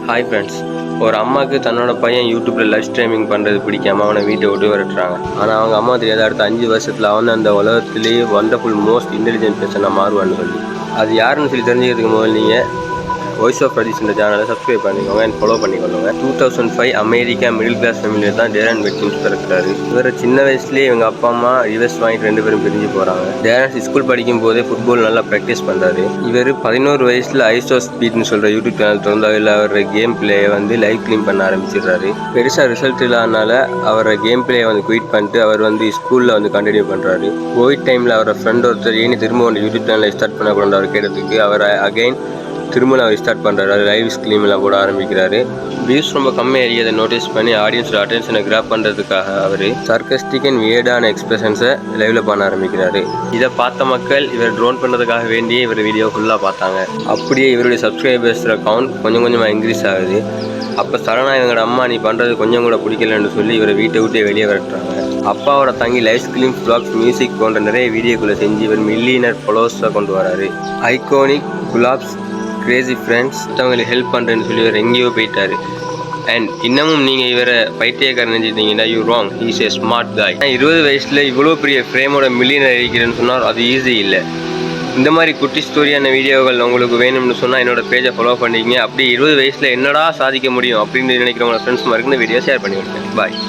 Hi friends, ஒரு அம்மாவுக்கு தன்னோட பையன் யூடியூப்பில் லைவ் ஸ்ட்ரீமிங் பண்ணுறது பிடிக்காம அவனை வீட்டை விட்டு விரட்டுறாங்க. ஆனால் அவங்க அம்மா தெரியாத அடுத்த 5 வருஷத்தில் அவன் அந்த உலகத்திலேயே வண்டர்ஃபுல் மோஸ்ட் இன்டெலிஜென்ட் பர்சனாக மாறுவான்னு சொல்லி. அது யாருன்னு சொல்லி தெரிஞ்சுக்கிறதுக்கு முதல்ல நீங்கள் வாய்ஸ் ஆஃப் ரஜிஸ் இந்த சேனலை சப்ஸ்கிரைப் பண்ணிக்கோங்க அண்ட் ஃபாலோ பண்ணிக்கொள்ளுங்க. 2005 அமெரிக்கா மிடில் கிளாஸ் ஃபேமிலியில் தான் டேரன் வெட்கின்ஸ் பிறக்கிறாரு. இவர் சின்ன வயசுலேயே இவங்க அப்பா அம்மா ரிவர்ஸ் வாங்கிட்டு 2 பேரும் பிரிஞ்சு போகிறாங்க. டேரன் ஸ்கூல் படிக்கும் போதே ஃபுட்பால் நல்லா ப்ராக்டிஸ் பண்ணுறாரு. இவர் 11 வயசில் ஐசோ ஸ்பீட்னு சொல்கிற யூடியூப் சேனல் திறந்து அதில் அவர் கேம் பிளேயை லைவ் க்ளீன் பண்ண ஆரம்பிச்சிடுறாரு. பெருசாக ரிசல்ட் இல்லாதனால அவரை கேம் பிளேயை குயிட் பண்ணிட்டு அவர் ஸ்கூலில் கண்டினியூ பண்ணுறாரு. கோவிட் டைமில் அவரோட ஃப்ரெண்ட் ஒருத்தர் ஏன் திரும்ப யூடியூப் சேனலை ஸ்டார்ட் பண்ணக்கூடாது அவர் கேட்டதுக்கு அவர் அகைன் திரும்ப அவர் ஸ்டார்ட் பண்ணுறாரு. லைவ் ஸ்க்ரீம்லாம் போட ஆரம்பிக்கிறாரு. வியூஸ் ரொம்ப கம்மியாக அதை நோட்டீஸ் பண்ணி ஆடியன்ஸோட அட்டென்ஷனை கிராப் பண்ணுறதுக்காக அவர் சர்க்கஸ்டிக் அண்ட் வியர்டான எக்ஸ்பிரஷன்ஸை லைவில் பண்ண ஆரம்பிக்கிறாரு. இதை பார்த்த மக்கள் இவர் ட்ரோன் பண்ணுறதுக்காக வேண்டியே இவர் வீடியோ ஃபுல்லாக பார்த்தாங்க. அப்படியே இவருடைய சப்ஸ்கிரைபர்ஸ் கவுண்ட் கொஞ்சம் கொஞ்சமாக இன்க்ரீஸ் ஆகுது. அப்போ சடனாக இவங்களோட அம்மா நீ பண்ணுறது கொஞ்சம் கூட பிடிக்கலன்னு சொல்லி இவரை வீட்டை விட்டே வெளியே விரட்டுறாங்க. அப்பாவோட தங்கி லைவ் ஸ்க்ரீம் வ்ளாக்ஸ் மியூசிக் போன்ற நிறைய வீடியோக்குள்ளே செஞ்சு இவர் மில்லியனர் ஃபாலோவர்ஸாக கொண்டு வராரு. ஐகானிக் குலாப்ஸ் கிரேசி ஃப்ரெண்ட்ஸ் அவங்களுக்கு ஹெல்ப் பண்ணுறேன்னு சொல்லி இவர் எங்கேயோ போயிட்டாரு. அண்ட் இன்னமும் நீங்கள் இவரை பைத்தியக்காரன் நினைச்சிட்டீங்கன்னா you wrong. Is a smart guy. 20 வயசில் இவ்வளோ பெரிய ஃப்ரேமோட மில்லியனர் இருக்கிறேன்னு சொன்னால் அது ஈஸி இல்லை. இந்த மாதிரி குட்டி ஸ்டோரியான வீடியோக்கள் உங்களுக்கு வேணும்னு சொன்னால் என்னோட பேஜை ஃபாலோ பண்ணிக்கிங்க. அப்படி 20 வயசில் என்னடா சாதிக்க முடியும் அப்படின்னு நினைக்கிறவங்களோட ஃப்ரெண்ட்ஸ் மாதிரி இந்த வீடியோ ஷேர் பண்ணி விடுங்க. பாய்.